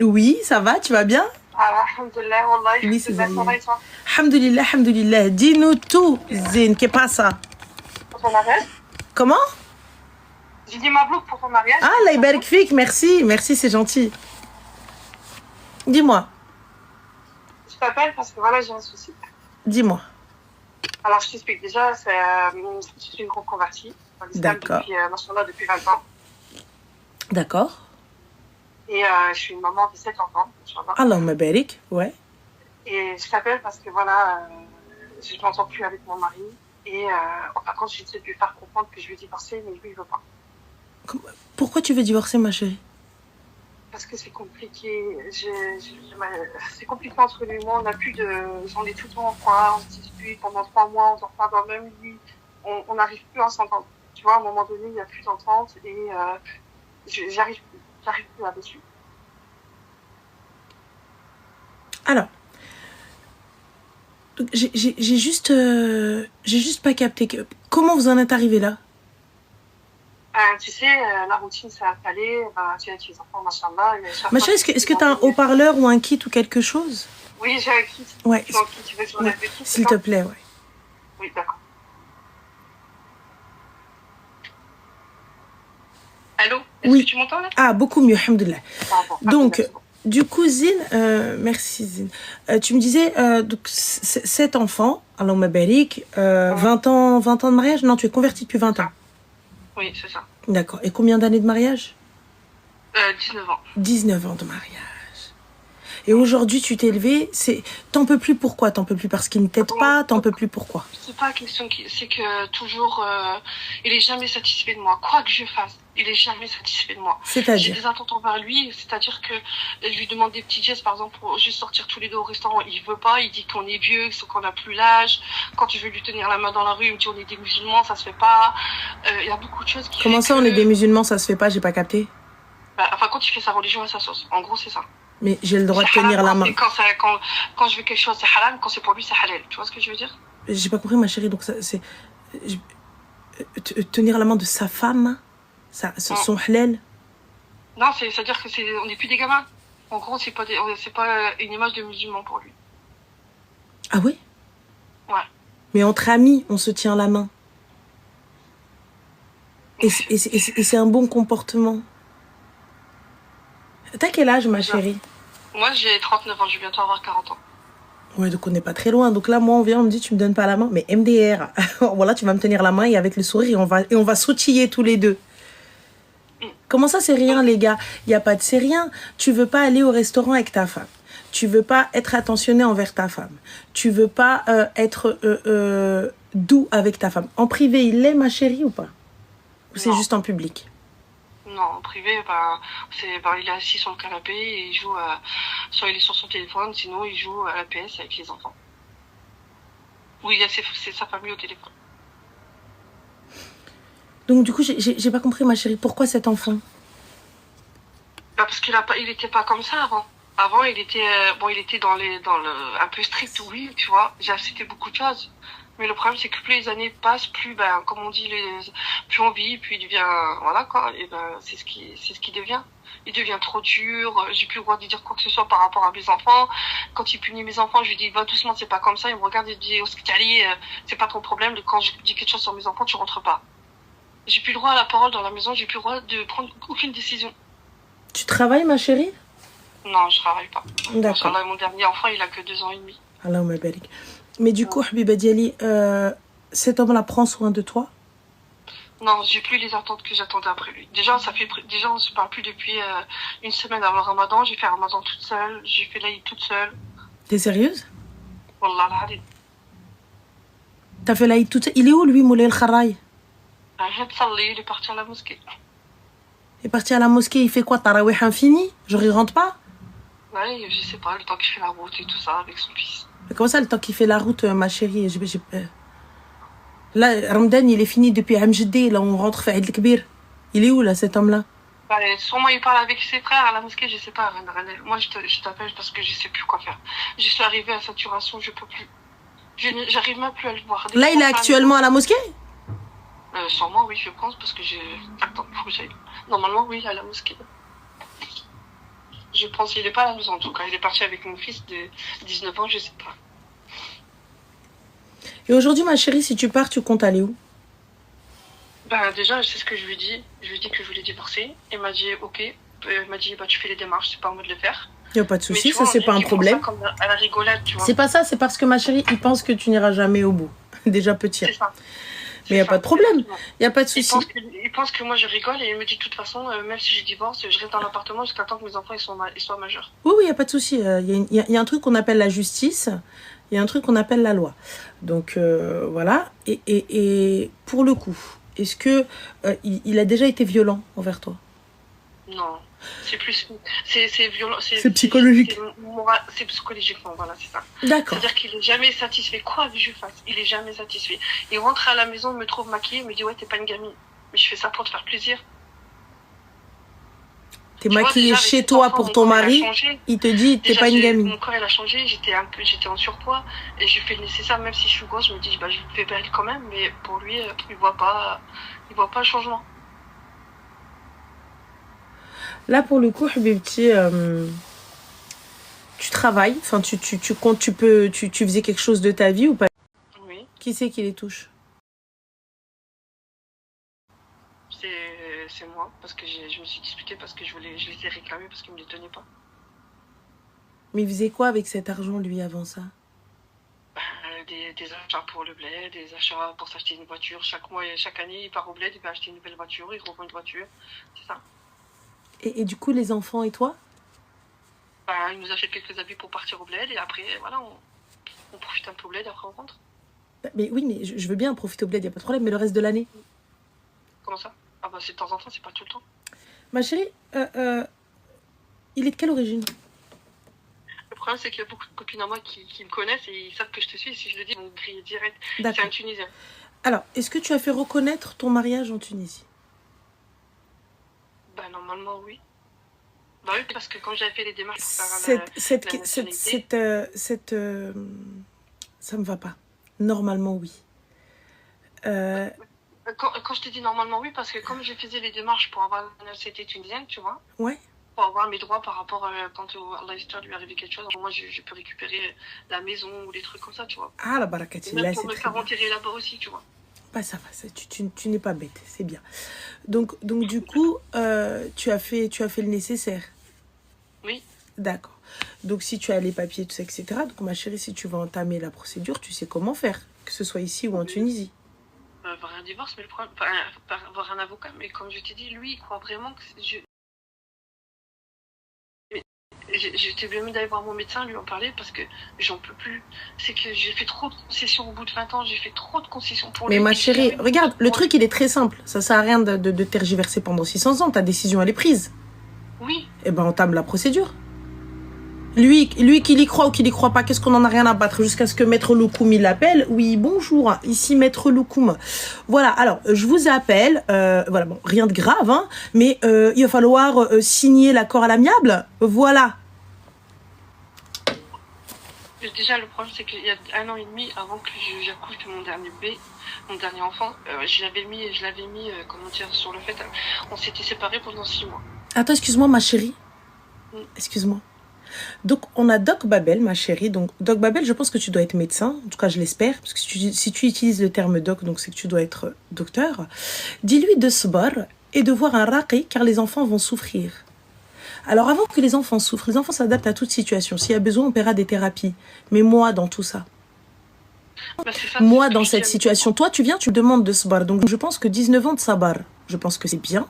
Oui, ça va, tu vas bien? Ah, alhamdoulilah, wallah, Oui, c'est alhamdoulilah, ça Zania. va et toi? Alhamdulillah, alhamdulillah. Dis-nous tout, Zine, qu'est pas ça? Pour ton mariage? Comment? J'ai dit Mabrouk pour ton mariage, Ah, là, félicitations. Ibarak Fik, merci, merci, c'est gentil. Dis-moi, Je t'appelle parce que voilà, j'ai un souci. dis-moi. Alors, je t'explique déjà, je suis une reconvertie dans l'islam D'accord, depuis, machallah, depuis 20 ans. d'accord. Et je suis une maman de 7 enfants, machallah. Allahumma barik, ouais. Et je t'appelle parce que voilà, je m'entends plus avec mon mari. Et enfin, quand j'essaie de lui faire comprendre que je vais divorcer, mais lui, il veut pas. Pourquoi tu veux divorcer, ma chérie? Parce que c'est compliqué. C'est compliqué entre lui et moi. On n'a plus de. On est tout le temps en froid, on se dispute pendant 3 mois, on dort pas dans le même lit. On n'arrive plus à s'entendre. Tu vois, à un moment donné, il n'y a plus d'entente et j'arrive plus. J'arrive plus là-dessus. Alors, j'ai juste pas capté. Comment vous en êtes arrivé là? Tu sais, la routine s'est installée. Tu as les enfants, machallah. Et chaque Ma fois chérie, que est-ce tu que t'as un m'envoyais. haut-parleur ou un kit ou quelque chose? Oui, j'ai un kit. Ouais, Tu veux que je ouais, m'enlève le kit, c'est s'il te ça? plaît, ouais. Oui, d'accord. Allô? Est-ce que Oui. tu m'entends là? Ah, beaucoup mieux, alhamdoulilah. Pardon. Donc, C'est bon. du coup, Zine, merci Zine. Tu me disais, donc, 7 enfants, Allahumma barik, 20 ans de mariage? Non, tu es convertie depuis 20 ans. Oui, c'est ça. D'accord. Et combien d'années de mariage? 19 ans. 19 ans de mariage. Et aujourd'hui, tu t'es élevée, t'en peux plus pourquoi? T'en peux plus parce qu'il ne t'aide pas? T'en peux plus pourquoi? C'est pas question c'est que toujours il est jamais satisfait de moi. Quoi que je fasse, il est jamais satisfait de moi. J'ai C'est-à-dire? des attentes envers lui, c'est-à-dire que je lui demande des petits gestes, par exemple, pour juste sortir tous les deux au restaurant, il veut pas, il dit qu'on est vieux, qu'on a plus l'âge. Quand je veux lui tenir la main dans la rue, il me dit on est des musulmans, ça se fait pas. Il y a beaucoup de choses qui Comment fait ça, que on est des musulmans, ça se fait pas? J'ai pas capté. enfin quand il fait sa religion à sa sauce. En gros, c'est ça. Mais j'ai le droit de C'est tenir halal la main. quand je veux quelque chose, c'est halal, quand c'est pour lui, c'est halal. Tu vois ce que je veux dire? J'ai pas compris, ma chérie. Donc, c'est tenir la main de sa femme, son halal. Non, c'est-à-dire que on n'est plus des gamins. En gros, c'est pas une image de musulman pour lui. Ah ouais? Ouais. Mais entre amis, on se tient la main. Et c'est un bon comportement. T'as quel âge, ma chérie? Moi, j'ai 39 ans, je vais bientôt avoir 40 ans. Ouais, donc on n'est pas très loin. Donc là, moi, on me dit, tu me donnes pas la main. Mais MDR, voilà, tu vas me tenir la main et avec le sourire, et on va sautiller tous les deux. Comment ça, c'est rien, les gars? Il n'y a pas de c'est rien. Tu veux pas aller au restaurant avec ta femme. Tu veux pas être attentionné envers ta femme. Tu veux pas être doux avec ta femme. En privé, il l'est, ma chérie, ou pas? Ou c'est Non. juste en public? Non, en privé, il est assis sur le canapé et il joue soit il est sur son téléphone, sinon il joue à la PS avec les enfants. Ou il a sa famille au téléphone. Donc, du coup, j'ai pas compris, ma chérie. Pourquoi cet enfant? Parce il était pas comme ça avant. Avant, il était un peu strict, oui, tu vois. J'ai accepté beaucoup de choses. Mais le problème, c'est que plus les années passent, plus, comme on dit, plus on vit, plus il devient, voilà, quoi. Et c'est ce qui devient. Il devient trop dur. J'ai plus le droit de dire quoi que ce soit par rapport à mes enfants. Quand il punit mes enfants, je lui dis, va doucement, c'est pas comme ça. Il me regarde et me dit, Oskali, c'est pas ton problème. Quand je dis quelque chose sur mes enfants, tu rentres pas. J'ai plus le droit à la parole dans la maison. J'ai plus le droit de prendre aucune décision. Tu travailles, ma chérie? Non, je travaille pas. D'accord. Mon dernier enfant, il a que 2 ans et demi. Allahumma barik. Mais du coup, Habiba Diali, cet homme-là prend soin de toi? Non, j'ai plus les attentes que j'attendais après lui. Déjà, on se parle plus depuis une semaine avant le Ramadan. J'ai fait Ramadan toute seule. J'ai fait l'Aïd toute seule. T'es sérieuse? Wallah, al-Hadim. T'as fait l'Aïd toute seule? Il est où, lui, Moulay El-Kharraï? Il est parti à la mosquée. Il est parti à la mosquée, il fait quoi? Tarawih infini? Genre, il rentre pas? Ouais, je sais pas, le temps qu'il fait la route et tout ça avec son fils. Mais comment ça, le temps qu'il fait la route, ma chérie? Là, Ramadan, il est fini depuis Amjdi, là, on rentre faire Kbir. Il est où, là, cet homme-là? Sûrement, il parle avec ses frères à la mosquée, je sais pas, Ranel. Moi, je t'appelle parce que je sais plus quoi faire. Je suis arrivée à saturation, je peux plus. J'arrive même plus à le voir. Là, il est actuellement à la mosquée? Sûrement, oui, je pense, parce que j'ai... Attends, il faut que j'aille. Normalement, oui, à la mosquée. Je pense qu'il n'est pas à la maison en tout cas. Il est parti avec mon fils de 19 ans, je sais pas. Et aujourd'hui, ma chérie, si tu pars, tu comptes aller où? Ben, déjà, c'est ce que je lui ai dit. Je lui ai dit que je voulais divorcer. Il m'a dit, ok. Il m'a dit, bah, tu fais les démarches, c'est pas à moi de le faire. Il n'y a pas de Mais souci, tu ça vois, c'est pas un problème. ça comme à la rigolade, tu vois. C'est pas ça, c'est parce que ma chérie, il pense que tu n'iras jamais au bout. Déjà petit. C'est ça. Mais il n'y a pas de problème. Il n'y a pas de Il souci. pense que moi je rigole et il me dit de toute façon, même si je divorce, je reste dans l'appartement jusqu'à temps que mes enfants ils soient majeurs. Oui, il n'y a pas de souci. Il y a un truc qu'on appelle la justice. Il y a un truc qu'on appelle la loi. Donc voilà. Et pour le coup, est-ce que il a déjà été violent envers toi? Non. C'est plus. C'est violent. C'est psychologique. C'est psychologiquement, voilà, c'est ça. D'accord. C'est-à-dire qu'il est jamais satisfait. Quoi que je fasse, il est jamais satisfait. Il rentre à la maison, me trouve maquillée, me dit ouais, t'es pas une gamine. Mais je fais ça pour te faire plaisir. T'es maquillée chez toi pour ton mari, il te dit t'es pas une gamine. Mon corps il a changé, j'étais en surpoids et je fais le nécessaire, même si je suis grosse, je me dis bah je fais belle quand même, mais pour lui il voit pas le changement. Là pour le coup, Habibti, tu travailles, enfin tu comptes, tu faisais quelque chose de ta vie ou pas? Oui. Qui c'est qui les touche? C'est moi, parce que je me suis disputée parce que je les ai réclamés parce qu'ils me les tenaient pas. Mais il faisait quoi avec cet argent, lui, avant ça? Des achats pour le bled, des achats pour s'acheter une voiture. Chaque mois, chaque année, il part au bled, il va acheter une nouvelle voiture, il revend une voiture. C'est ça. Et du coup, les enfants et toi? Il nous achète quelques habits pour partir au bled et après, voilà, on profite un peu au bled et après on rentre. Mais oui, mais je veux bien profiter au bled, il n'y a pas de problème, mais le reste de l'année? Comment ça? Ah bah c'est de temps en temps, c'est pas tout le temps. Ma chérie, il est de quelle origine? Le problème, c'est qu'il y a beaucoup de copines à moi qui me connaissent et ils savent que je te suis. Et si je le dis, ils vont me griller direct. C'est un Tunisien. Alors, est-ce que tu as fait reconnaître ton mariage en Tunisie? Bah, normalement, oui. Bah oui, parce que quand j'avais fait les démarches pour faire ça me va pas. Normalement, oui. Quand je te dis normalement, oui, parce que comme je faisais les démarches pour avoir la nationalité tunisienne, tu vois. Ouais. Pour avoir mes droits par rapport quand Allah lui arrivait quelque chose, moi je peux récupérer la maison ou des trucs comme ça, tu vois. Ah, la barakati, là, c'est pour me faire enterrer là-bas aussi, tu vois. Bah ça va, tu n'es pas bête, c'est bien. Donc du coup, tu as fait le nécessaire. Oui. D'accord. Donc si tu as les papiers, tout ça, etc. Donc ma chérie, si tu vas entamer la procédure, tu sais comment faire, que ce soit ici ou en Tunisie. Avoir un divorce, mais le problème, avoir un avocat, mais comme je t'ai dit, lui, il croit vraiment que j'étais bien d'aller voir mon médecin, lui en parler, parce que j'en peux plus. C'est que j'ai fait trop de concessions au bout de 20 ans, j'ai fait trop de concessions pour lui. Mais ma chérie, regarde, le truc, il est très simple. Ça sert à rien de tergiverser pendant 600 ans. Ta décision, elle est prise. Oui. Eh ben, entame la procédure. Lui qu'il y croit ou qu'il y croit pas, qu'est-ce qu'on en a rien à battre jusqu'à ce que Maître Loukoum il l'appelle. Oui, bonjour, ici Maître Loukoum. Voilà, alors, je vous appelle, voilà, bon, rien de grave, hein, mais il va falloir signer l'accord à l'amiable, voilà. Déjà, le problème, c'est qu'il y a 1 an et demi, avant que j'accouche de mon dernier bébé, mon dernier enfant, je l'avais mis, comment dire, sur le fait, on s'était séparés pendant 6 mois. Attends, excuse-moi, ma chérie. Excuse-moi. Donc, on a Doc Babel, ma chérie. Donc, Doc Babel, je pense que tu dois être médecin. En tout cas, je l'espère. Parce que si tu utilises le terme doc, donc c'est que tu dois être docteur. Dis-lui de se barrer et de voir un raqi, car les enfants vont souffrir. Alors, avant que les enfants souffrent, les enfants s'adaptent à toute situation. S'il y a besoin, on paiera des thérapies. Mais moi, dans tout ça, moi, dans cette situation, toi, tu viens, tu me demandes de se barrer. Donc, je pense que 19 ans de sabar, je pense que c'est bien.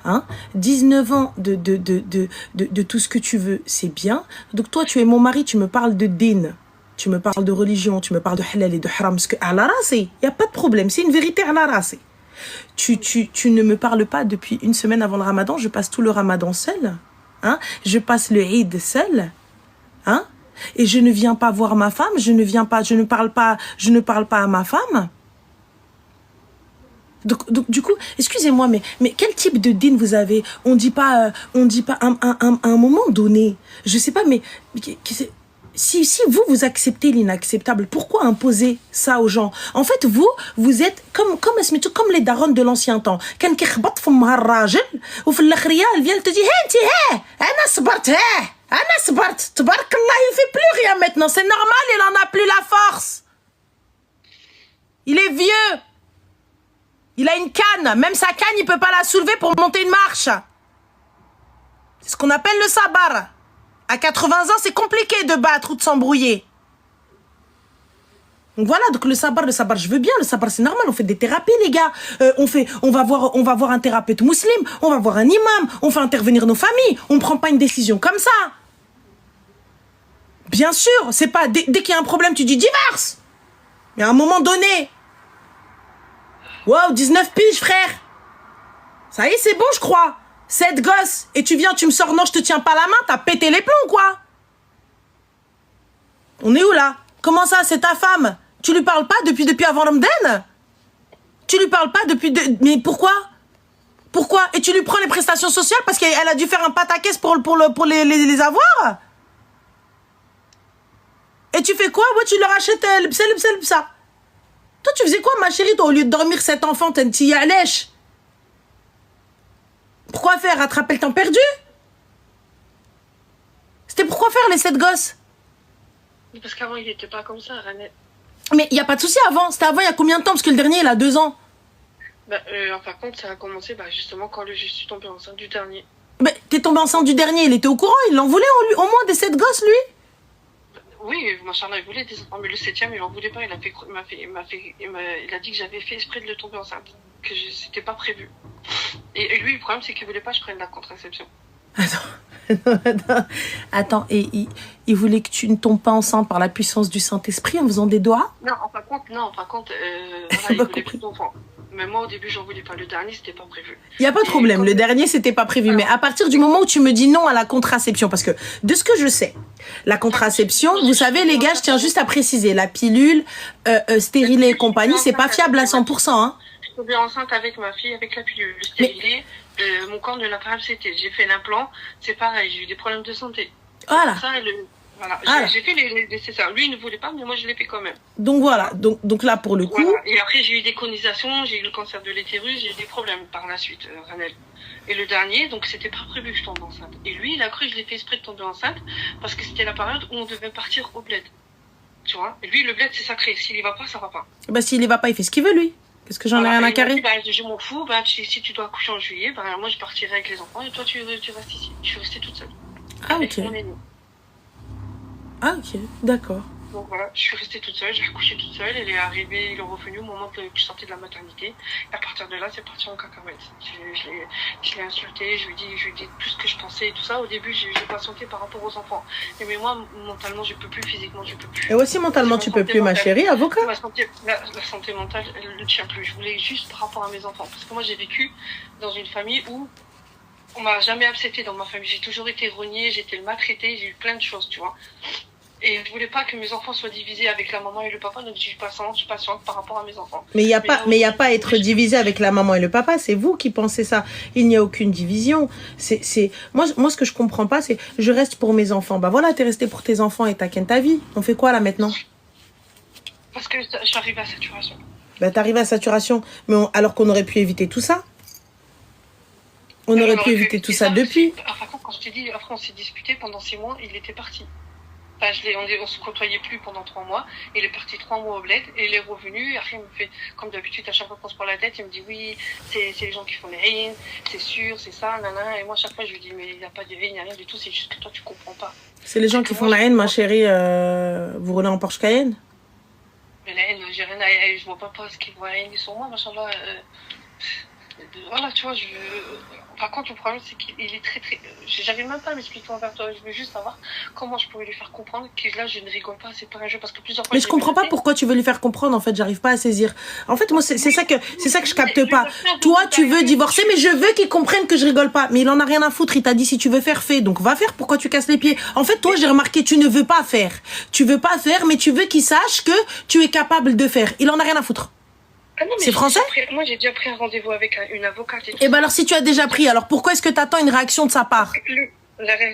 Hein, 19 ans de tout ce que tu veux, c'est bien. Donc toi, tu es mon mari, tu me parles de din, tu me parles de religion, tu me parles de halal et de haram, parce que à la race, il n'y a pas de problème, c'est une vérité à la race. Tu ne me parles pas depuis 1 semaine avant le ramadan, je passe tout le ramadan seul, hein, je passe le Eid seul, hein, et je ne viens pas voir ma femme, je ne parle pas à ma femme. Donc, du coup, excusez-moi, mais quel type de din vous avez? On dit pas à un moment donné, je sais pas, mais si vous acceptez l'inacceptable, pourquoi imposer ça aux gens? En fait, vous êtes comme les darons de l'ancien temps. Quand elle vient, elle te dit, hey, ana sabart, Anas Bart, tabarakallah, il fait plus rien maintenant. C'est normal, il en a plus la force. Il est vieux. Il a une canne. Même sa canne, il peut pas la soulever pour monter une marche. C'est ce qu'on appelle le sabar. À 80 ans, c'est compliqué de battre ou de s'embrouiller. Donc voilà, donc le sabar, je veux bien, le sabar c'est normal, on fait des thérapies les gars, on va voir un thérapeute musulman, on va voir un imam, on fait intervenir nos familles, on prend pas une décision comme ça. Bien sûr, c'est pas, dès qu'il y a un problème tu dis divorce. Mais à un moment donné, wow, 19 piges frère, ça y est c'est bon je crois, 7 gosses, et tu viens, tu me sors non je te tiens pas la main, t'as pété les plombs quoi. On est où là? Comment ça, c'est ta femme? Tu lui parles pas depuis avant Ramadan? Tu lui parles pas depuis... Mais pourquoi? Pourquoi? Et tu lui prends les prestations sociales parce qu'elle a dû faire un pataquès pour les avoir? Et tu fais quoi? Ouais, tu leur achètes ça. Toi, tu faisais quoi, ma chérie? Toi, au lieu de dormir cet enfant, t'y y allèches. Pourquoi faire? Rattraper le temps perdu? C'était pourquoi faire les 7 gosses? Parce qu'avant, il était pas comme ça, René. Mais il n'y a pas de souci avant. C'était avant il y a combien de temps? Parce que le dernier, il a 2 ans. En fin de compte, ça a commencé justement quand je suis tombée enceinte du dernier. Mais t'es tombée enceinte du dernier, il était au courant, il en voulait au moins des 7 gosses, lui? Oui, machallah, il voulait des enfants, mais le 7e, il en voulait pas. Il a dit que j'avais fait exprès de le tomber enceinte, que c'était pas prévu. Et lui, le problème, c'est qu'il voulait pas que je prenne la contraception. Attends, et il voulait que tu ne tombes pas enceinte par la puissance du Saint-Esprit en faisant des doigts? Non, en fin de compte, il voulait plus d'enfants. Mais moi, au début, j'en voulais pas. Le dernier, c'était pas prévu. Il n'y a pas de problème, le dernier, c'était pas prévu. Mais à partir du moment où tu me dis non à la contraception, parce que de ce que je sais, la contraception, vous savez, les gars, je tiens juste à préciser, la pilule, stérilée et compagnie, c'est pas fiable à 100%. Hein. Je suis tombée enceinte avec ma fille, avec la pilule. Le stérilé, mon corps ne l'a pas accepté. J'ai fait l'implant, c'est pareil, j'ai eu des problèmes de santé. Voilà. Voilà. J'ai fait les nécessaires. Lui, il ne voulait pas, mais moi, je l'ai fait quand même. Donc voilà, donc là, pour le coup... Voilà. Et après, j'ai eu des conisations, j'ai eu le cancer de l'utérus, j'ai eu des problèmes par la suite, Ranel. Et le dernier, donc c'était pas prévu que je tombe enceinte. Et lui, il a cru que je l'ai fait exprès de tomber enceinte, parce que c'était la période où on devait partir au bled. Tu vois? Et lui, le bled, c'est sacré. S'il y va pas, ça va pas. Bah, s'il y va pas, il fait ce qu'il veut, lui. Qu'est-ce que j'en ai rien à carrer? Je m'en fous, si tu dois accoucher en juillet, moi, je partirai avec les enfants, et toi, tu restes ici. Je suis restée toute seule. Ah, ok. Ah, ok, d'accord. Donc voilà, je suis restée toute seule, j'ai accouché toute seule, il est revenu au moment que je sortais de la maternité. Et à partir de là, c'est parti en cacahuète. Je l'ai insulté, je lui ai dit tout ce que je pensais et tout ça. Au début, j'ai patienté par rapport aux enfants. Mais moi, mentalement, je peux plus, physiquement, je peux plus. Et aussi mentalement, tu peux plus, ma chérie, avocat? La santé mentale, elle ne tient plus. Je voulais juste par rapport à mes enfants. Parce que moi, j'ai vécu dans une famille où on m'a jamais accepté dans ma famille. J'ai toujours été reniée, j'ai été maltraitée, j'ai eu plein de choses, tu vois. Et je voulais pas que mes enfants soient divisés avec la maman et le papa, donc je suis patiente par rapport à mes enfants. Mais il y a pas à être divisé avec la maman et le papa, c'est vous qui pensez ça. Il n'y a aucune division. Moi ce que je comprends pas, c'est je reste pour mes enfants. Bah voilà, t'es resté pour tes enfants et t'as qu'un ta vie. On fait quoi là maintenant? Parce que je suis arrivée à saturation. Bah t'es arrivée à saturation, mais alors qu'on aurait pu éviter tout ça. On aurait pu éviter tout ça depuis. Enfin, quand je t'ai dit, après on s'est disputé pendant 6 mois, il était parti. Enfin, on se côtoyait plus pendant 3 mois. Il est parti 3 mois au bled et il est revenu. Et après, il me fait, comme d'habitude, à chaque fois qu'on se prend la tête, il me dit oui, c'est les gens qui font les haines, c'est sûr, c'est ça, nanana. Et moi, à chaque fois, je lui dis, mais il n'y a pas de haine, il n'y a rien du tout, c'est juste que toi, tu comprends pas. C'est les gens qui font la haine, ma chérie. Vous roulez en Porsche Cayenne? Mais la haine, j'ai rien à. Je vois pas ce qu'ils voient la haine sur moi, machin là. Voilà, tu vois, Par contre, le problème, c'est qu'il est très, très... J'arrive même pas à m'expliquer envers toi. Je veux juste savoir comment je pourrais lui faire comprendre que là, je ne rigole pas, c'est pas un jeu, parce que plusieurs fois... Mais je comprends pas pourquoi tu veux lui faire comprendre, en fait, j'arrive pas à saisir. En fait, moi, c'est ça que je capte pas. Toi, tu veux divorcer, mais je veux qu'il comprenne que je rigole pas. Mais il en a rien à foutre, il t'a dit si tu veux faire, fais. Donc va faire, pourquoi tu casses les pieds? En fait, toi, j'ai remarqué, tu ne veux pas faire. Tu veux pas faire, mais tu veux qu'il sache que tu es capable de faire. Il en a rien à foutre. Ah non, c'est français? Moi, j'ai déjà pris un rendez-vous avec une avocate. Et ben alors, si tu as déjà pris, alors pourquoi est-ce que tu attends une réaction de sa part?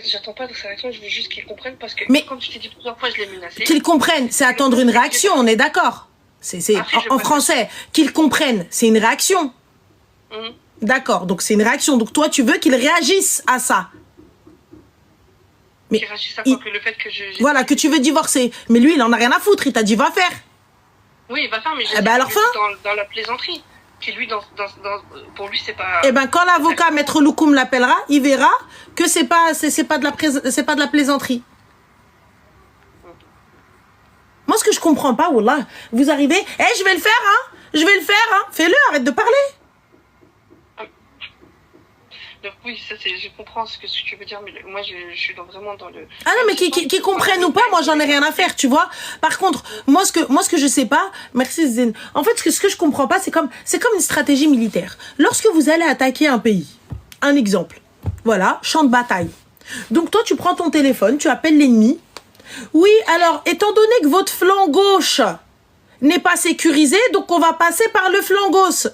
J'attends pas de sa réaction, je veux juste qu'il comprenne parce que, comme je t'ai dit plusieurs fois, je l'ai menacé. Qu'il comprenne, c'est attendre une réaction, on est d'accord? En français, qu'il comprenne, c'est une réaction. D'accord, donc c'est une réaction. Donc toi, tu veux qu'il réagisse à ça? Mais qui réagisse à quoi que le fait que voilà, que tu veux divorcer. Mais lui, il en a rien à foutre. Il t'a dit, va faire. Oui, il va faire, mais je alors dans la plaisanterie. Qui lui, pour lui, c'est pas... Eh ben, quand l'avocat, Maître Loukoum, l'appellera, il verra que c'est pas de la plaisanterie. Moi, ce que je comprends pas, wallah, vous arrivez, je vais le faire, hein. Je vais le faire, hein. Fais-le, arrête de parler. Donc oui, ça je comprends ce que tu veux dire, mais moi je suis vraiment dans le... Ah non, mais qui comprennent ou pas, moi j'en ai rien à faire, tu vois. Par contre, moi ce que je sais pas, merci Zen. En fait, ce que je comprends pas, c'est comme une stratégie militaire. Lorsque vous allez attaquer un pays, un exemple, voilà, champ de bataille. Donc toi, tu prends ton téléphone, tu appelles l'ennemi. Oui, alors, étant donné que votre flanc gauche n'est pas sécurisé, donc on va passer par le flanc gauche.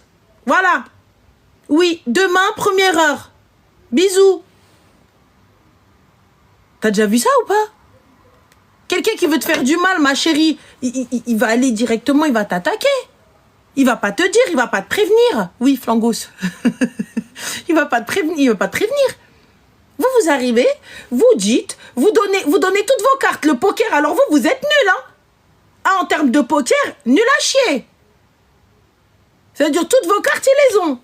Voilà. Oui, demain, première heure. Bisous. T'as déjà vu ça ou pas? Quelqu'un qui veut te faire du mal, ma chérie, il va aller directement, il va t'attaquer. Il va pas te dire, il va pas te prévenir. Oui, flanc gauche. il va pas te prévenir. Vous arrivez, vous dites, vous donnez toutes vos cartes, le poker. Alors vous êtes nuls, hein. Ah, en termes de poker, nul à chier. C'est-à-dire toutes vos cartes, ils les ont.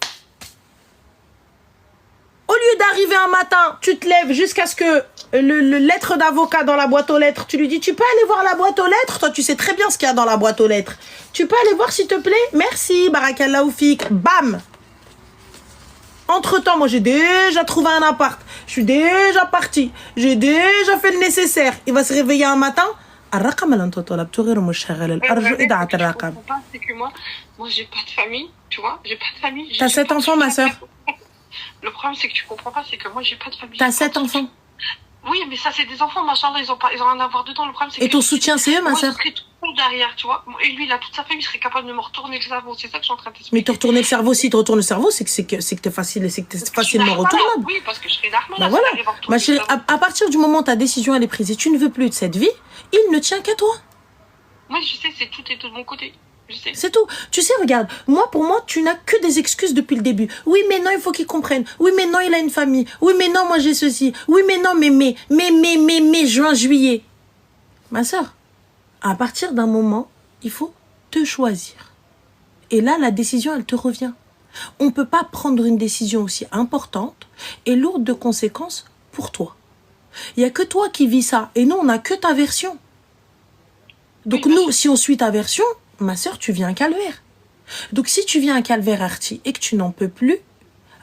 Au lieu d'arriver un matin, tu te lèves jusqu'à ce que le lettre d'avocat dans la boîte aux lettres, tu lui dis, tu peux aller voir la boîte aux lettres? Toi, tu sais très bien ce qu'il y a dans la boîte aux lettres. Tu peux aller voir, s'il te plaît? Merci, barakallahu fik. Bam! Entre-temps, moi, j'ai déjà trouvé un appart. Je suis déjà partie. J'ai déjà fait le nécessaire. Il va se réveiller un matin. C'est que moi, j'ai pas de famille, tu vois. J'ai pas de famille. T'as 7 enfants, ma soeur? Le problème, c'est que tu comprends pas, c'est que moi, j'ai pas de famille. T'as 7 enfants? Oui, mais ça, c'est des enfants, machallah, ils ont rien à voir dedans. Le problème, c'est que... Et ton soutien, c'est eux, ma soeur? Moi, je serais tout derrière, tu vois. Et lui, il a toute sa famille, il serait capable de me retourner le cerveau. C'est ça que je suis en train de t'expliquer. Mais te retourner le cerveau, si te retourne le cerveau, c'est que t'es facilement retournable. Oui, parce que je serais d'Armana. Ben voilà. Ma chérie, à partir du moment où ta décision, elle est prise et tu ne veux plus de cette vie, il ne tient qu'à toi. Moi, je sais, tout est de mon côté. C'est tout. Tu sais, regarde, pour moi, tu n'as que des excuses depuis le début. Oui, mais non, il faut qu'il comprenne. Oui, mais non, il a une famille. Oui, mais non, moi j'ai ceci. Oui, mais non, mais, juin, juillet. Ma soeur, à partir d'un moment, il faut te choisir. Et là, la décision, elle te revient. On ne peut pas prendre une décision aussi importante et lourde de conséquences pour toi. Il n'y a que toi qui vis ça. Et nous, on n'a que ta version. Donc nous, si on suit ta version, ma soeur, tu viens un calvaire. Donc si tu viens un calvaire arti et que tu n'en peux plus,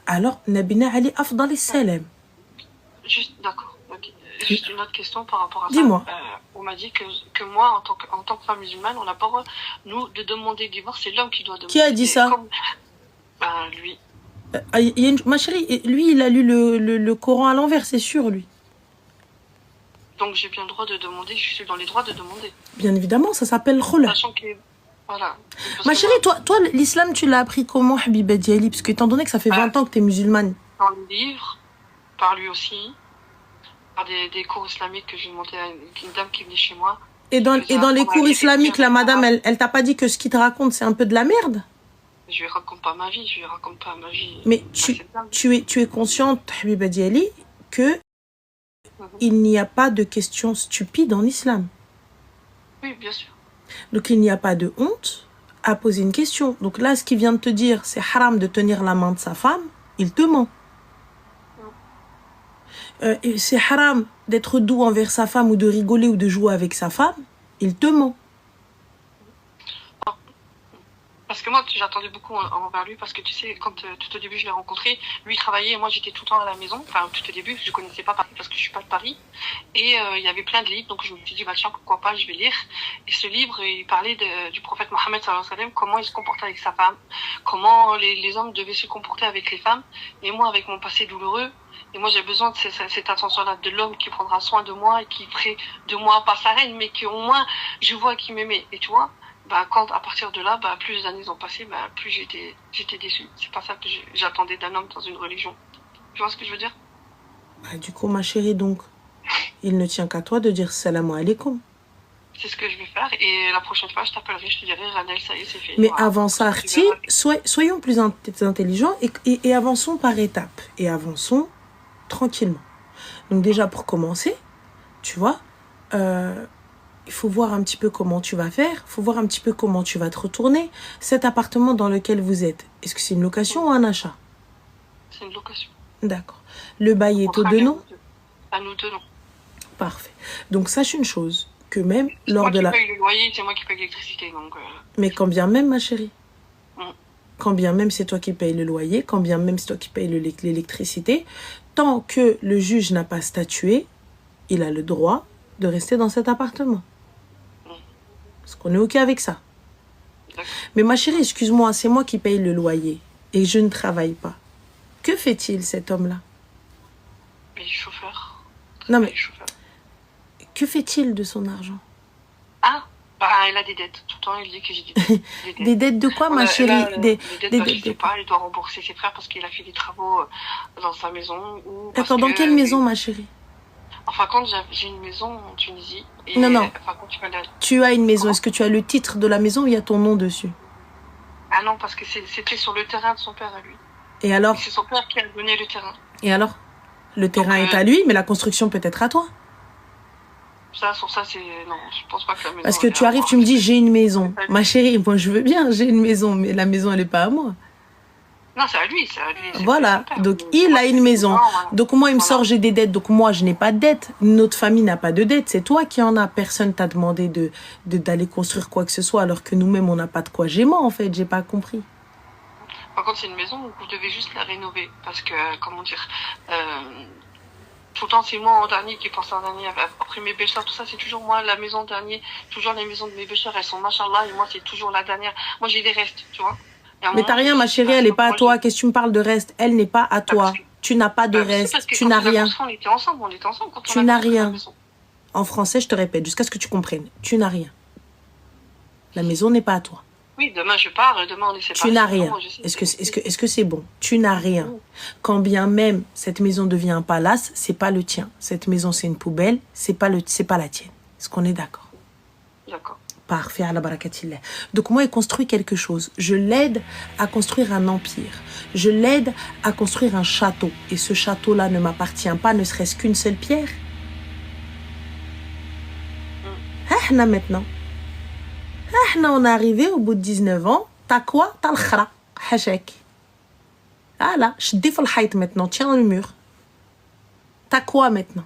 alors Nabina Ali Afdal Salam. Juste, d'accord. Okay. Juste une autre question par rapport à ça. Dis-moi. On m'a dit que moi, en tant que femme musulmane, on n'a pas le droit, nous, de demander le divorce. C'est l'homme qui doit demander. Qui a dit ça? Lui. Ma chérie, lui, il a lu le Coran à l'envers, c'est sûr, lui. Donc j'ai bien le droit de demander, je suis dans les droits de demander. Bien évidemment, ça s'appelle khula. Sachant que... Voilà. Ma chérie, toi l'islam, tu l'as appris comment, Habiba Diali? Parce que étant donné que ça fait 20 ans que tu es musulmane. Par le livre, par lui aussi, par des cours islamiques que j'ai monté à une dame qui venait chez moi. Et dans les cours islamiques, la madame, elle t'a pas dit que ce qu'il te raconte, c'est un peu de la merde? Je lui raconte pas ma vie, Mais tu es consciente, Habiba Diali, que il n'y a pas de questions stupides en islam. Oui, bien sûr. Donc il n'y a pas de honte à poser une question. Donc là, ce qu'il vient de te dire, c'est haram de tenir la main de sa femme, il te ment. C'est haram d'être doux envers sa femme ou de rigoler ou de jouer avec sa femme, il te ment. Parce que moi, j'attendais beaucoup envers lui parce que tu sais, quand tout au début je l'ai rencontré, lui il travaillait et moi j'étais tout le temps à la maison. Enfin, tout au début, je connaissais pas Paris parce que je suis pas de Paris. Et il y avait plein de livres, donc je me suis dit, bah tiens, pourquoi pas, je vais lire. Et ce livre, il parlait du prophète Mohammed sallallahu alayhi wa sallam, comment il se comportait avec sa femme, comment les hommes devaient se comporter avec les femmes. Et moi, avec mon passé douloureux, et moi j'ai besoin de cette attention-là de l'homme qui prendra soin de moi et qui ferait de moi pas sa reine, mais qui au moins, je vois qu'il m'aimait. Et tu vois, à partir de là, plus les années ont passé, plus j'étais déçue. C'est pas ça que j'attendais d'un homme dans une religion. Tu vois ce que je veux dire? Du coup, ma chérie, donc, il ne tient qu'à toi de dire salam alaikum. C'est ce que je vais faire et la prochaine fois, je t'appellerai, je te dirai, Ranel, ça y est, c'est fait. Mais avant ça, Arti, soyons plus intelligents et avançons par étapes. Et avançons tranquillement. Donc déjà, pour commencer, Tu vois, il faut voir un petit peu comment tu vas faire. Il faut voir un petit peu comment tu vas te retourner. Cet appartement dans lequel vous êtes, est-ce que c'est une location ou un achat? C'est une location. D'accord. Le bail est aux deux noms? À nous deux, non. Parfait. Donc, sache une chose, que même C'est lors moi de qui la... paye le loyer, c'est moi qui paye l'électricité, donc... Mais quand bien même, ma chérie, Mm. quand bien même c'est toi qui payes le loyer, quand bien même c'est toi qui payes l'électricité, tant que le juge n'a pas statué, il a le droit de rester dans cet appartement. Parce qu'on est OK avec ça. D'accord. Mais ma chérie, excuse-moi, c'est moi qui paye le loyer et je ne travaille pas. Que fait-il, cet homme-là? Il est chauffeur. Non, mais Il est chauffeur. que fait-il de son argent? Ah, bah, il a des dettes. Tout le temps, il dit que j'ai des dettes. Des dettes de quoi, ma chérie? Les dettes, bah, je sais pas, il doit rembourser ses frères parce qu'il a fait des travaux dans sa maison. Ou parce Attends, dans que, quelle maison, ma chérie? Enfin, quand j'ai une maison en Tunisie. Et, Non, non. Enfin, quand tu vas aller... Tu as une maison. Comment? Est-ce que tu as le titre de la maison ou il y a ton nom dessus? Ah non, parce que c'était sur le terrain de son père à lui. Et alors? C'est son père qui a donné le terrain. Et alors? Le terrain est à lui, mais la construction peut être à toi. Ça, sur ça, c'est... Non, je pense pas que la maison... Parce que tu arrives, tu me dis, j'ai une maison. Ma chérie, moi, je veux bien, j'ai une maison, mais la maison, elle n'est pas à moi. Non, c'est à lui, c'est à lui. Voilà, donc il a une maison. Donc moi, il me sort, j'ai des dettes. Donc moi, je n'ai pas de dettes. Notre famille n'a pas de dettes. C'est toi qui en as. Personne t'a demandé d'aller construire quoi que ce soit, alors que nous-mêmes, on n'a pas de quoi. J'ai moi, en fait, j'ai pas compris. Par contre, c'est une maison où vous devez juste la rénover. Parce que, comment dire... tout le temps, c'est moi en dernier qui pense en dernier. Après mes bêcheurs, tout ça, c'est toujours moi, la maison en dernier. Toujours les maisons de mes bêcheurs, elles sont machallah, et moi, c'est toujours la dernière. Moi, j'ai des restes, tu vois. Mais t'as rien, ma chérie, elle n'est pas à toi. Qu'est-ce que tu me parles de reste? Elle n'est pas à toi. Tu n'as pas de reste. Tu n'as rien. On était ensemble quand tu n'as rien. En français, je te répète, jusqu'à ce que tu comprennes. Tu n'as rien. La maison n'est pas à toi. Oui, demain je pars, demain on est séparés. Tu n'as rien. Est-ce que c'est bon? Tu n'as rien. Quand bien même cette maison devient un palace, c'est pas le tien. Cette maison, c'est une poubelle, c'est pas la tienne. Est-ce qu'on est d'accord? D'accord. Parfait, à la barakatillah. Donc moi, il construit quelque chose. Je l'aide à construire un empire. Je l'aide à construire un château. Et ce château-là ne m'appartient pas, ne serait-ce qu'une seule pierre. Là, maintenant. On est arrivé au bout de 19 ans. T'as quoi? T'as le khra. Hachek. Ah là, je défais le haït maintenant. Tiens le mur. T'as quoi maintenant?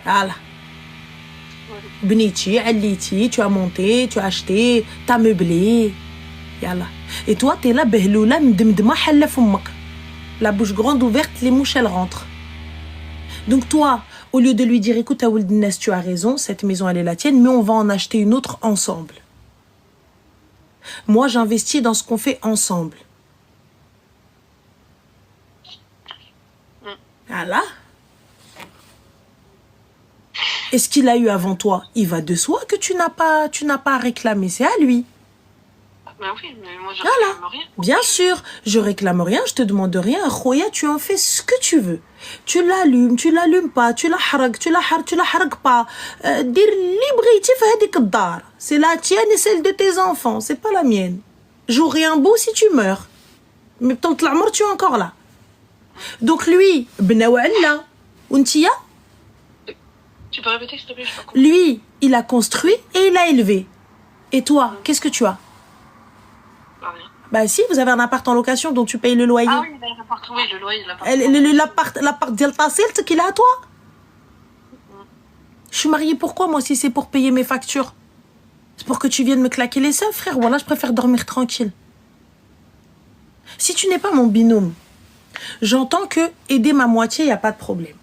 Voilà. Bniti, alliti, tu as monté, tu as acheté, t'as meublé. Yalla. Et toi, t'es là, behloula, mdemdema, halla fummak. La bouche grande ouverte, les mouches, elles rentrent. Donc toi, au lieu de lui dire, écoute, Aouldines, tu as raison, cette maison, elle est la tienne, mais on va en acheter une autre ensemble. Moi, j'investis dans ce qu'on fait ensemble. Voilà. Et ce qu'il a eu avant toi, il va de soi que tu n'as pas à réclamer. C'est à lui. Mais oui, mais moi je réclame rien. Bien sûr, je réclame rien, je te demande rien. Khoya, tu en fais ce que tu veux. Tu l'allumes pas, tu la harag pas. Dire libre, c'est la tienne et celle de tes enfants, c'est pas la mienne. J'aurai un beau si tu meurs. Mais tant que l'amour, tu es encore là. Donc lui, bnawalla, untia. Tu peux répéter s'il te plaît, je sais pas. Lui, il a construit et il a élevé. Et toi, qu'est-ce que tu as? Rien. Bah si, vous avez un appart en location dont tu payes le loyer. Ah oui, l'appart, oui, le loyer, l'appart. L'appart d'El Tassilt qu'il est à toi. Je suis mariée pourquoi, moi, si c'est pour payer mes factures? C'est pour que tu viennes me claquer les seins, frère. Voilà, je préfère dormir tranquille. Si tu n'es pas mon binôme, j'entends que aider ma moitié, il n'y a pas de problème.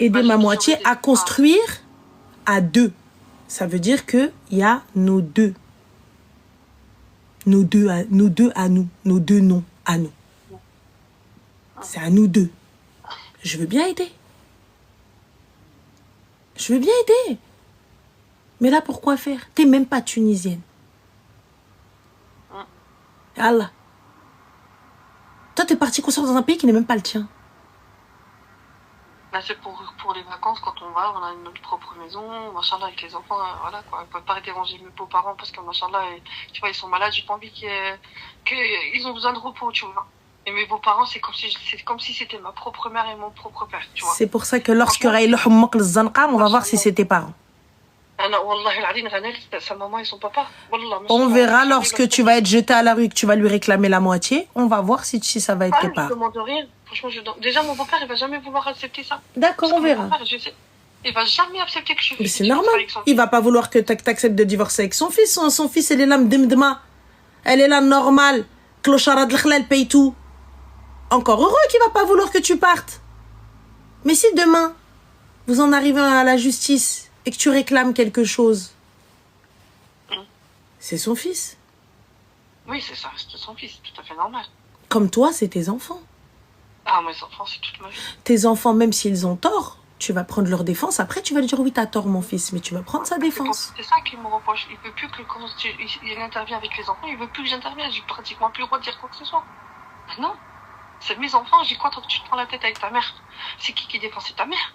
Aider ma moitié à construire à deux. Ça veut dire qu'il y a nos deux. Nos deux à nous. Nos deux noms à nous. C'est à nous deux. Je veux bien aider. Je veux bien aider. Mais là, pourquoi faire? T'es même pas tunisienne. Allah. Toi, t'es parti construire dans un pays qui n'est même pas le tien. Là, c'est pour les vacances, quand on va, on a notre propre maison, machallah, avec les enfants, voilà, quoi. On peut pas déranger mes beaux-parents parce que, machallah, tu vois, ils sont malades, j'ai pas envie qu'ils ont besoin de repos, tu vois. Et mes beaux-parents, c'est comme si c'était ma propre mère et mon propre père, tu vois. C'est pour ça que lorsque on va voir si c'est tes parents. Sa maman et son papa. On verra lorsque tu vas être jeté à la rue, que tu vas lui réclamer la moitié. On va voir si ça va être tes parents. Je demande rien. Franchement, déjà, mon beau-père, il va jamais vouloir accepter ça. D'accord, on verra. Il va jamais accepter que je Mais c'est normal. Il va pas vouloir que tu acceptes de divorcer avec son fils. Son fils, elle est là, mdemdema. Elle est là, normale. Clochara de elle paye tout. Encore heureux qu'il va pas vouloir que tu partes. Mais si demain, vous en arrivez à la justice et que tu réclames quelque chose, c'est son fils. Oui, c'est ça, c'est son fils, tout à fait normal. Comme toi, c'est tes enfants. Ah, mes enfants, c'est toute ma vie. Tes enfants, même s'ils ont tort, tu vas prendre leur défense. Après, tu vas lui dire, oui, t'as tort, mon fils, mais tu vas prendre sa défense. C'est ça qu'il me reproche. Il veut plus que quand il intervient avec les enfants, il veut plus que j'intervienne. J'ai pratiquement plus le droit de dire quoi que ce soit. Non. C'est mes enfants, j'ai quoi tant que tu te prends la tête avec ta mère? C'est qui défend? C'est ta mère.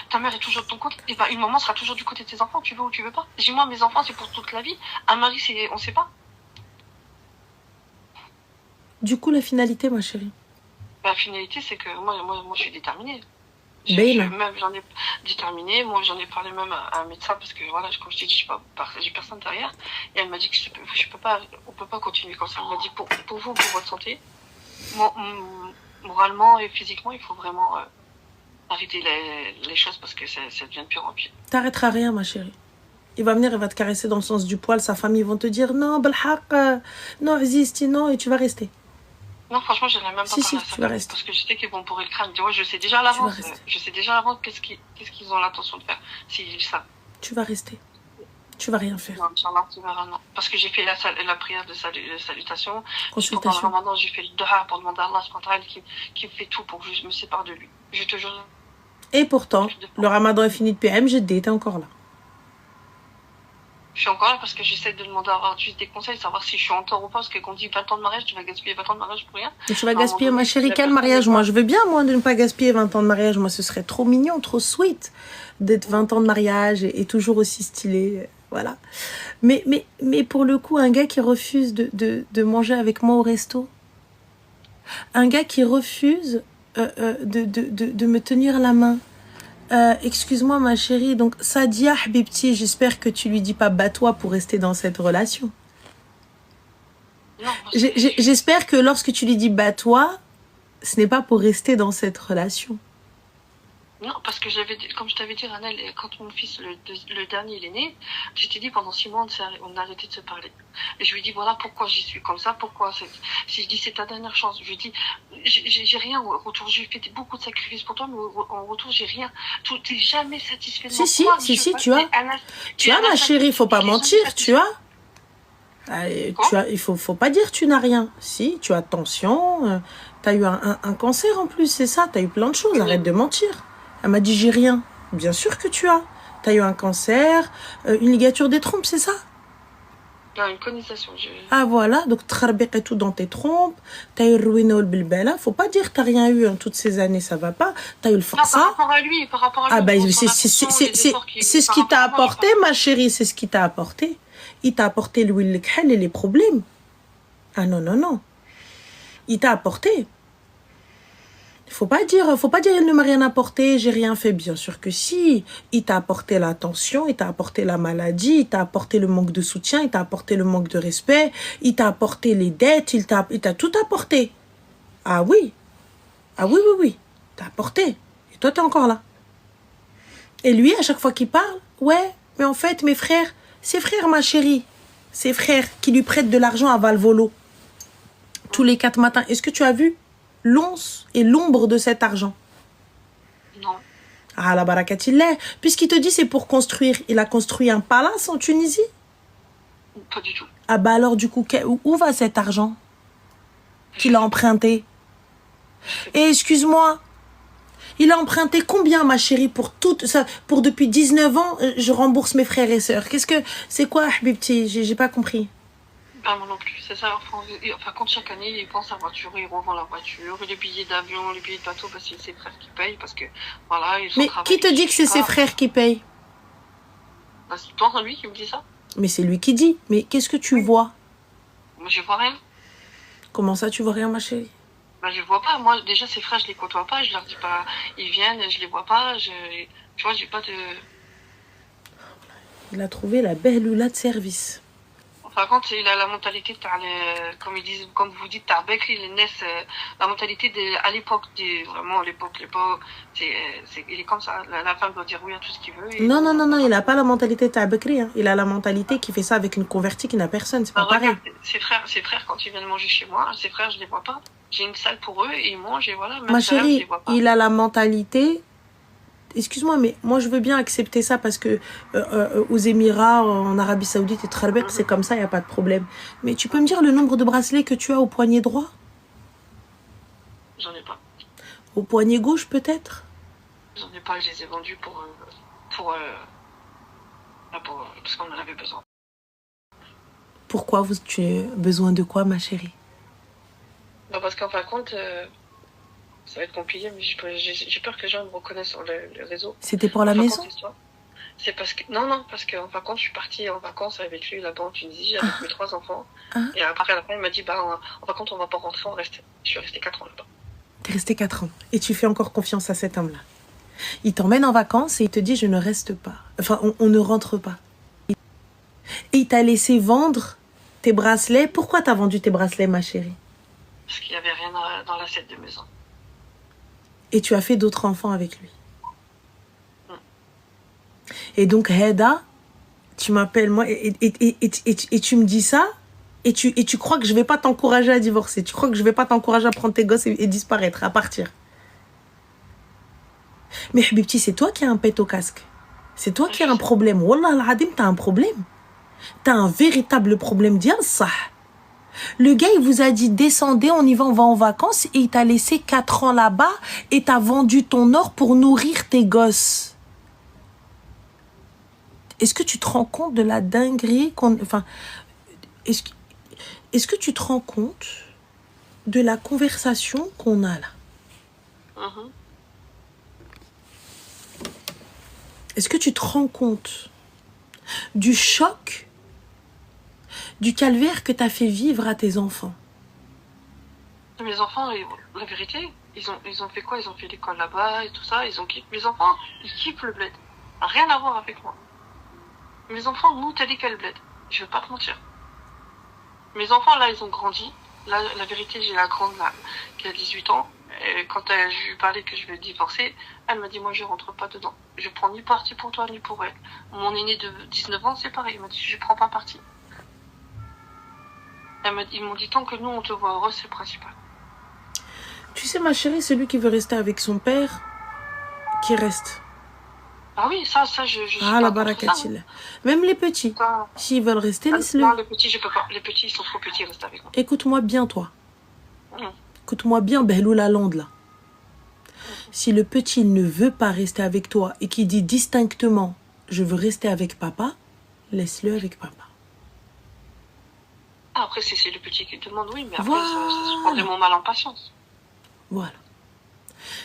Ta mère est toujours de ton côté. Et une maman sera toujours du côté de tes enfants, tu veux ou tu veux pas. Dis-moi, mes enfants, c'est pour toute la vie. Un mari, on sait pas. Du coup, la finalité, ma chérie? La finalité, c'est que moi, je suis déterminée. Même j'en ai déterminé, moi j'en ai parlé même à un médecin parce que voilà, comme je t'ai dit, j'ai personne derrière et elle m'a dit que on peut pas continuer comme ça. Elle m'a dit pour vous, pour votre santé, moralement et physiquement, il faut vraiment arrêter les choses parce que ça devient de pire en pire. T'arrêteras rien, ma chérie. Il va venir, il va te caresser dans le sens du poil, sa famille vont te dire non, balhaq, non, Azisti, non, et tu vas rester. Non, franchement, je n'ai même pas parlé à ça. Tu vas rester. Parce que je sais qu'ils vont pourrir le crâne. Tu vois, je sais déjà à l'avance. Je sais déjà à l'avance qu'est-ce qu'ils ont l'intention de faire. S'ils savent. Tu vas rester. Tu vas rien faire. Non, Inch'Allah, tu verras, non. Parce que j'ai fait la prière de salutation. Consultation. Pendant Ramadan, j'ai fait le dua pour demander à Allah qui me fait tout pour que je me sépare de lui. Je te jure. Et pourtant, le Ramadan est fini depuis MGD, t'es encore là. Je suis encore là parce que j'essaie de demander à avoir juste des conseils, savoir si je suis en tort ou pas. Parce que quand on dit 20 ans de mariage, tu vas gaspiller 20 ans de mariage pour rien. Mais tu vas gaspiller, ma chérie, quel mariage? Moi, je veux bien, moi, de ne pas gaspiller 20 ans de mariage. Moi, ce serait trop mignon, trop sweet d'être 20 ans de mariage et toujours aussi stylé. Voilà. Mais pour le coup, un gars qui refuse de manger avec moi au resto, un gars qui refuse de me tenir la main, excuse-moi ma chérie, donc Sadia Habibti, j'espère que tu lui dis pas bats-toi pour rester dans cette relation. J'espère que lorsque tu lui dis bats-toi, ce n'est pas pour rester dans cette relation. Non, parce que comme je t'avais dit, Ranel, quand mon fils, le dernier, il est né, je t'ai dit pendant 6 mois, on a arrêté de se parler. Et je lui ai dit, voilà pourquoi j'y suis comme ça, si je dis c'est ta dernière chance, je lui ai dit, j'ai rien au retour, j'ai fait beaucoup de sacrifices pour toi, mais en retour, j'ai rien. T'es jamais satisfait de moi. Si, tu as, ma chérie, faut pas mentir, tu as. Il faut pas dire tu n'as rien. Si, tu as tension, tu as eu un cancer en plus, c'est ça, tu as eu plein de choses, arrête de mentir. Elle m'a dit j'ai rien. Bien sûr que tu as. Tu as eu un cancer, une ligature des trompes, c'est ça? Non, une colonisation. Ah voilà, donc trarbiq et tout dans tes trompes, tu as eu le ruina ou le bilbala, faut pas dire que tu n'as rien eu toutes ces années, ça va pas. Tu as eu le farsa. Par rapport à lui. Ah bah c'est ce qui t'a apporté, ma chérie, c'est ce qui t'a apporté. Il t'a apporté l'huile et les problèmes. Ah non. Il t'a apporté. Faut pas dire il ne m'a rien apporté, j'ai rien fait. Bien sûr que si. Il t'a apporté la tension, il t'a apporté la maladie, il t'a apporté le manque de soutien, il t'a apporté le manque de respect, il t'a apporté les dettes, il t'a tout apporté. Ah oui. T'as apporté. Et toi, t'es encore là. Et lui, à chaque fois qu'il parle, ouais, mais en fait, mes frères, ses frères, ma chérie, ses frères qui lui prêtent de l'argent à Valvolo tous les 4 matins. Est-ce que tu as vu l'once et l'ombre de cet argent? Non. Ah, la barakatillah. Puisqu'il te dit c'est pour construire, il a construit un palace en Tunisie? Pas du tout. Ah bah alors du coup, où va cet argent qu'il a emprunté? Et excuse-moi, il a emprunté combien, ma chérie, pour tout ça, pour depuis 19 ans, je rembourse mes frères et sœurs. C'est quoi, Habibti? J'ai pas compris. Ah, moi non plus, c'est ça. Enfin, quand chaque année, il prend sa voiture, il revend la voiture, les billets d'avion, les billets de bateau, parce que c'est ses frères qui payent, parce que, voilà, ils sont. Mais qui te dit que c'est ses frères qui payent? Bah, c'est toi, lui, qui me dit ça. Mais c'est lui qui dit. Mais qu'est-ce que tu vois? Moi, je vois rien. Comment ça, tu vois rien, ma chérie? Bah, je le vois pas. Moi, déjà, ses frères, je les côtoie pas. Je leur dis pas, ils viennent, je les vois pas. Tu vois, j'ai pas de... Il a trouvé la belle Lula de service. Par contre, il a la mentalité, comme ils disent, comme vous dites, t'as Bekri, les Ness, la mentalité à l'époque, vraiment, l'époque, il est comme ça. La femme doit dire oui à tout ce qu'il veut. Non, il a pas la mentalité de Tabekri, hein. Il a la mentalité qui fait ça avec une convertie qui n'a personne, c'est pas pareil. Ses frères, quand ils viennent manger chez moi, ses frères, je les vois pas. J'ai une salle pour eux et ils mangent et voilà. Ma chérie, il a la mentalité... Excuse-moi, mais moi je veux bien accepter ça parce que aux Émirats, en Arabie Saoudite et Trarbeck, c'est comme ça, il n'y a pas de problème. Mais tu peux me dire le nombre de bracelets que tu as au poignet droit? J'en ai pas. Au poignet gauche peut-être? J'en ai pas, je les ai vendus parce qu'on en avait besoin. Pourquoi tu as besoin de quoi, ma chérie? Bah parce qu'en fin de compte, ça va être compliqué, mais j'ai peur que les gens me reconnaissent sur le réseau. C'était pour la maison? C'est parce que... Non, parce qu'en fin de compte, je suis partie en vacances avec lui là-bas en Tunisie, avec mes 3 enfants. Et après, à la fin, il m'a dit, en fin de compte, on va pas rentrer, je suis restée 4 ans là-bas. T'es restée 4 ans. Et tu fais encore confiance à cet homme-là. Il t'emmène en vacances et il te dit, je ne reste pas. Enfin, on ne rentre pas. Et il t'a laissé vendre tes bracelets. Pourquoi t'as vendu tes bracelets, ma chérie? Parce qu'il n'y avait rien dans l'assiette de maison. Et tu as fait d'autres enfants avec lui. Et donc, Heda, tu m'appelles moi et tu me dis ça et tu crois que je vais pas t'encourager à divorcer. Tu crois que je vais pas t'encourager à prendre tes gosses et disparaître, à partir. Mais Habibti, c'est toi qui as un pet au casque. C'est toi qui as un problème. Wallah al-Adim, t'as un problème. T'as un véritable problème. Dis ça. Le gars, il vous a dit, descendez, on y va, on va en vacances. Et il t'a laissé 4 ans là-bas et t'as vendu ton or pour nourrir tes gosses. Est-ce que tu te rends compte de la dinguerie Enfin, est-ce que tu te rends compte de la conversation qu'on a là? Est-ce que tu te rends compte du choc, du calvaire que tu as fait vivre à tes enfants? Mes enfants, la vérité, ils ont fait quoi? Ils ont fait l'école là-bas et tout ça. Mes enfants, ils kiffent le bled. Rien à voir avec moi. Mes enfants, nous, t'as dit quel bled? Je vais pas te mentir. Mes enfants, là, ils ont grandi. Là, la vérité, j'ai la grande, là, qui a 18 ans. Et quand je lui parlais que je vais divorcer, elle m'a dit, moi, je rentre pas dedans. Je prends ni parti pour toi, ni pour elle. Mon aîné de 19 ans, c'est pareil. Il m'a dit, je prends pas parti. Ils m'ont dit, tant que nous, on te voit heureux, c'est le principal. Tu sais, ma chérie, celui qui veut rester avec son père, qui reste. Ah oui, ça, je ah, la barakatil. Même les petits, s'ils veulent rester, laisse-le. Non, les petits, je peux pas. Les petits, ils sont trop petits, ils restent avec moi. Écoute-moi bien, toi. Écoute-moi bien, Behlou Lalande, là. Si le petit ne veut pas rester avec toi et qui dit distinctement « je veux rester avec papa », laisse-le avec papa. Après, c'est le petit qui demande, oui, mais après, ça se prendrait mon mal en patience. Voilà.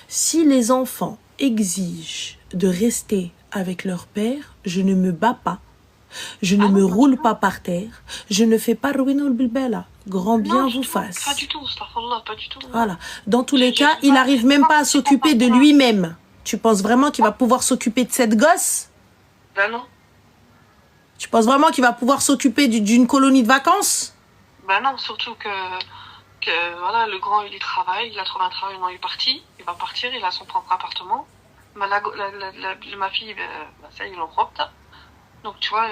Si les enfants exigent de rester avec leur père, je ne me bats pas, je ne me roule pas par terre, je ne fais pas ruiner le bilbela. Grand bien vous fasse. Pas du tout, astaghfirullah, pas du tout. Voilà. Dans tous les cas, il n'arrive même pas à s'occuper de lui-même. Tu penses vraiment qu'il va pouvoir s'occuper de cette gosse? Ben non. Tu penses vraiment qu'il va pouvoir s'occuper d'une colonie de vacances? Ben non, surtout que voilà, le grand, il y travaille, il a trouvé un travail, non, il est parti, il va partir, il a son propre appartement. Ma fille, ça, il en propre. Donc, tu vois,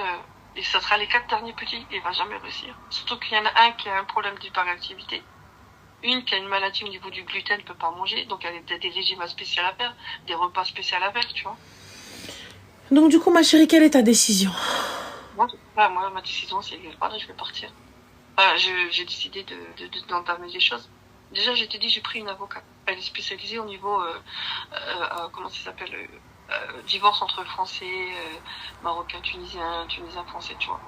et ça sera les 4 derniers petits, il va jamais réussir. Surtout qu'il y en a un qui a un problème d'hyperactivité, une qui a une maladie au niveau du gluten, ne peut pas manger, donc elle a des régimes spéciaux à faire, des repas spéciaux à faire, tu vois. Donc, du coup, ma chérie, quelle est ta décision? Moi, ma décision, c'est que voilà, je vais partir. J'ai décidé d'entamer les choses. Déjà, je t'ai dit, j'ai pris une avocate. Elle est spécialisée au niveau, comment ça s'appelle, divorce entre Français, Marocains, Tunisiens, Français, tu vois.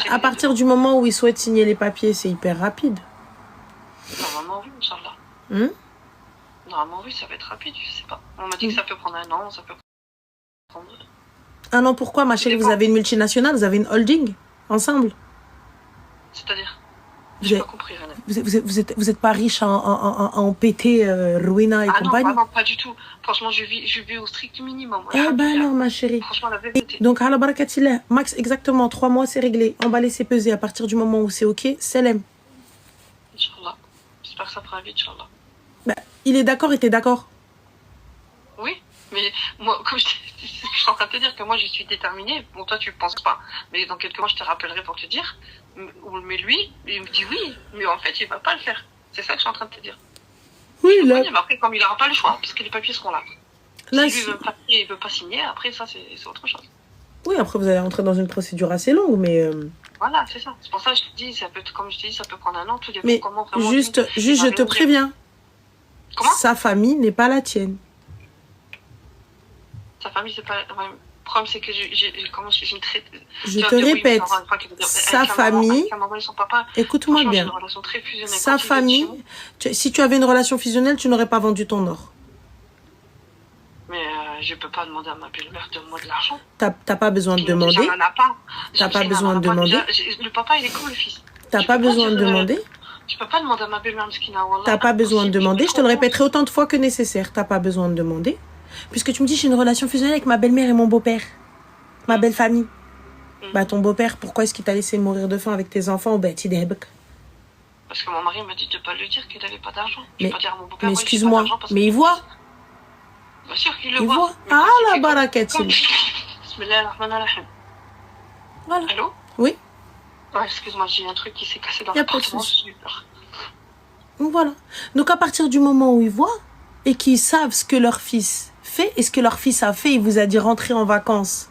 À partir du moment où ils souhaitent signer les papiers, c'est hyper rapide. Normalement, oui, Inch'Allah. Normalement, oui, ça va être rapide, je sais pas. On m'a dit que ça peut prendre 1 an, ça peut prendre 2. 1 an, pourquoi, ma chérie? Vous avez une multinationale, vous avez une holding ensemble? C'est-à-dire? J'ai pas compris, René. Vous êtes pas riche en pété, Rowena et compagnie? Non, pas du tout. Franchement, je vis au strict minimum. Eh ben alors, ma chérie. Franchement, la vérité. Donc, ala barakatillah, max exactement 3 mois, c'est réglé. On va laisser peser à partir du moment où c'est OK. Selem. Inch'Allah. J'espère que ça fera vite, Inch'Allah. Bah, il est d'accord et t'es d'accord? Oui, mais moi, comme je suis en train de te dire que moi, je suis déterminée. Bon, toi, tu ne penses pas. Mais dans quelques mois, je te rappellerai pour te dire. Mais lui, il me dit oui. Mais en fait, il ne va pas le faire. C'est ça que je suis en train de te dire. Oui, là. Mais après, comme il n'aura pas le choix, parce que les papiers seront là. Là, si lui ne veut pas signer, après, ça, c'est autre chose. Oui, après, vous allez rentrer dans une procédure assez longue, mais... Voilà, c'est ça. C'est pour ça que je te dis, comme je te dis, ça peut prendre un an. Tout dépend mais comment vraiment... juste je te préviens. Comment? Sa famille n'est pas la tienne. Sa famille, c'est pas... Ouais, le problème, c'est que j'ai une très... Je te répète, sa famille... Maman et son papa, écoute-moi bien. Une relation très fusionnelle. Sa famille... Si tu avais une relation fusionnelle, tu n'aurais pas vendu ton or. Mais je peux pas demander à ma belle-mère de moi de l'argent. T'as pas besoin de demander. Déjà, pas. T'as pas besoin de demander. Le papa, il est comme le fils. T'as pas besoin de demander. Tu peux pas demander à ma belle-mère Mskina, wallah. T'as pas besoin de demander. Je te le répéterai autant de fois que nécessaire. T'as pas besoin de demander. Puisque tu me dis j'ai une relation fusionnelle avec ma belle-mère et mon beau-père. Ma belle famille. Bah ton beau-père, pourquoi est-ce qu'il t'a laissé mourir de faim avec tes enfants? Bah tu débques. Parce que mon mari m'a dit de pas lui dire qu'il avait pas d'argent. Mais, pas dire à mon beau-père, mais excuse-moi, mais il voit. Bien sûr qu'il le Il voit. voit. Ah la barakatil. Bismillahirrahmanirrahim. Voilà. Allô? Oui. Ouais, excuse-moi, j'ai un truc qui s'est cassé dans Y a pas de l'appartement. souci. J'ai eu peur. Donc voilà. Donc à partir du moment où ils voient et qu'ils savent ce que leur fils fait et ce que leur fils a fait, il vous a dit rentrer en vacances.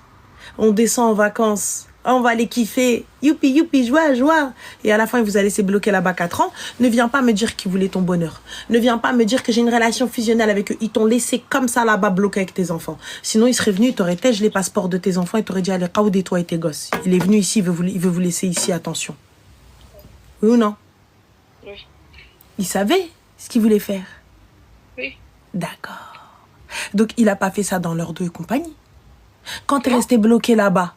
On descend en vacances. On va les kiffer. Youpi, youpi, joie, joie. Et à la fin, il vous a laissé bloquer là-bas 4 ans. Ne viens pas me dire qu'il voulait ton bonheur. Ne viens pas me dire que j'ai une relation fusionnelle avec eux. Ils t'ont laissé comme ça là-bas bloqué avec tes enfants. Sinon, il serait venu, il t'aurait têche les passeports de tes enfants et t'aurait dit allez, caoudez toi et tes gosses. Il est venu ici, il veut vous laisser ici, attention. Oui ou non? Oui. Il savait ce qu'il voulait faire. Oui. D'accord. Donc, il n'a pas fait ça dans leur dos et compagnie. Quand t'es resté bloqué là-bas,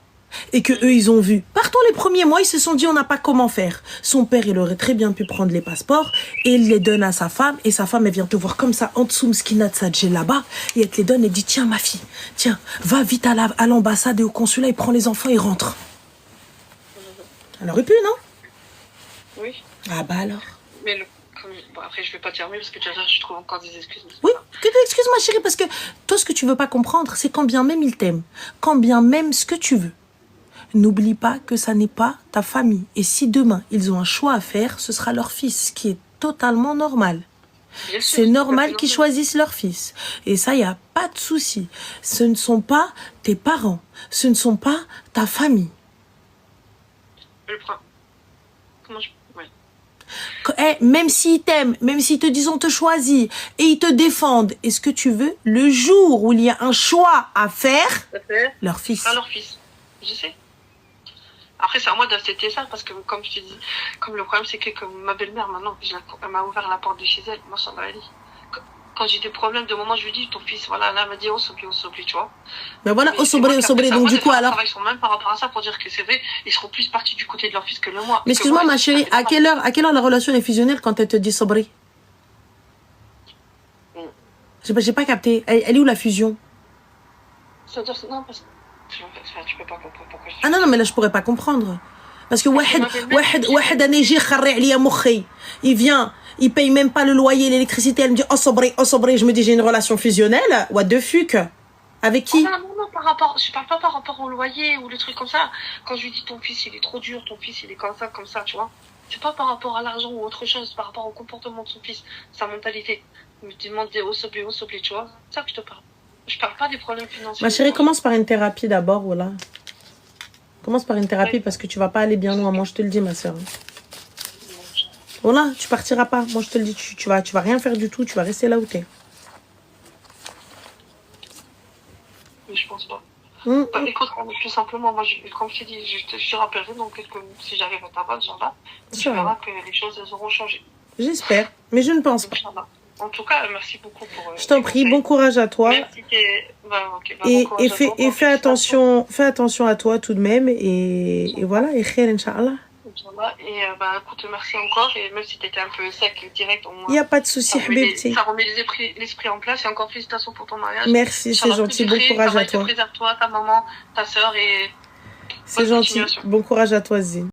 et que eux ils ont vu. Partons les premiers mois, ils se sont dit on n'a pas comment faire. Son père il aurait très bien pu prendre les passeports et il les donne à sa femme et sa femme elle vient te voir comme ça en dessous mskina de Sadje là-bas et elle te les donne et dit tiens ma fille, tiens va vite à l'ambassade et au consulat et prends les enfants et rentre. Elle aurait pu non? Oui. Ah bah alors. Mais bon, après je vais pas dire mieux parce que déjà je trouve encore des excuses. Oui, que des excuses ma chérie parce que toi ce que tu veux pas comprendre c'est quand bien même il t'aime, quand bien même ce que tu veux. N'oublie pas que ça n'est pas ta famille. Et si demain, ils ont un choix à faire, ce sera leur fils, ce qui est totalement normal. C'est normal qu'ils choisissent leur fils. Et ça, il n'y a pas de souci. Ce ne sont pas tes parents. Ce ne sont pas ta famille. Comment je... Même s'ils t'aiment, même s'ils te disent on te choisit, et ils te défendent, et ce que tu veux, le jour où il y a un choix à faire, leur fils. Pas leur fils. Je sais. Après, c'est à moi d'accepter ça parce que, comme je te dis, comme le problème, c'est que ma belle-mère, maintenant, elle m'a ouvert la porte de chez elle. Moi, ça m'a dit. Quand j'ai des problèmes, de moment, je lui dis, ton fils, voilà, là, elle m'a dit, oh, s'oublie, tu vois. Ben voilà, oh, s'oublie. Donc, du coup, alors. Ils sont même par rapport à ça pour dire que c'est vrai, ils seront plus partis du côté de leur fils que le moi. Mais excuse-moi, ma chérie, à quelle heure la relation est fusionnelle quand elle te dit sobri? J'ai pas capté. Elle est où la fusion? C'est-à-dire, non, parce que. Tu peux pas comprendre pourquoi je... Ah non, mais là, je pourrais pas comprendre. Parce que il vient, il paye même pas le loyer, l'électricité. Elle me dit, oh, sobri. Je me dis, j'ai une relation fusionnelle. What the fuck? Avec qui? Non, je parle pas par rapport au loyer ou le truc comme ça. Quand je lui dis, ton fils, il est trop dur, ton fils, il est comme ça, tu vois. C'est pas par rapport à l'argent ou autre chose, par rapport au comportement de son fils, sa mentalité. Il me demande des oh, sobri, tu vois. C'est ça que je te parle. Je parle pas des problèmes financiers. Ma chérie, commence par une thérapie d'abord, voilà. Commence par une thérapie parce que tu vas pas aller bien loin. Moi, je te le dis, ma soeur. Voilà, tu partiras pas. Moi, je te le dis, tu vas rien faire du tout. Tu vas rester là où t'es. Mais je pense pas. Écoute, plus simplement, moi, comme je t'ai dit, je te rappellerai donc si j'arrive à ta Inch'Allah, tu verras que les choses elles auront changé. J'espère, mais je ne pense pas. En tout cas, merci beaucoup pour... je t'en prie, bon courage à toi. Merci. Et fais attention à toi tout de même. Et voilà, et khair, Inch'Allah. Inch'Allah. Et bah, écoute, merci encore. Et même si t'étais un peu sec direct, au Il moins, n'y a pas de souci, Habibti. ça remet l'esprit en place. Et encore félicitations pour ton mariage. Merci, c'est gentil. Bon courage à toi. Préserve toi, ta maman, ta soeur et C'est gentil. Bon courage à toi, Zine.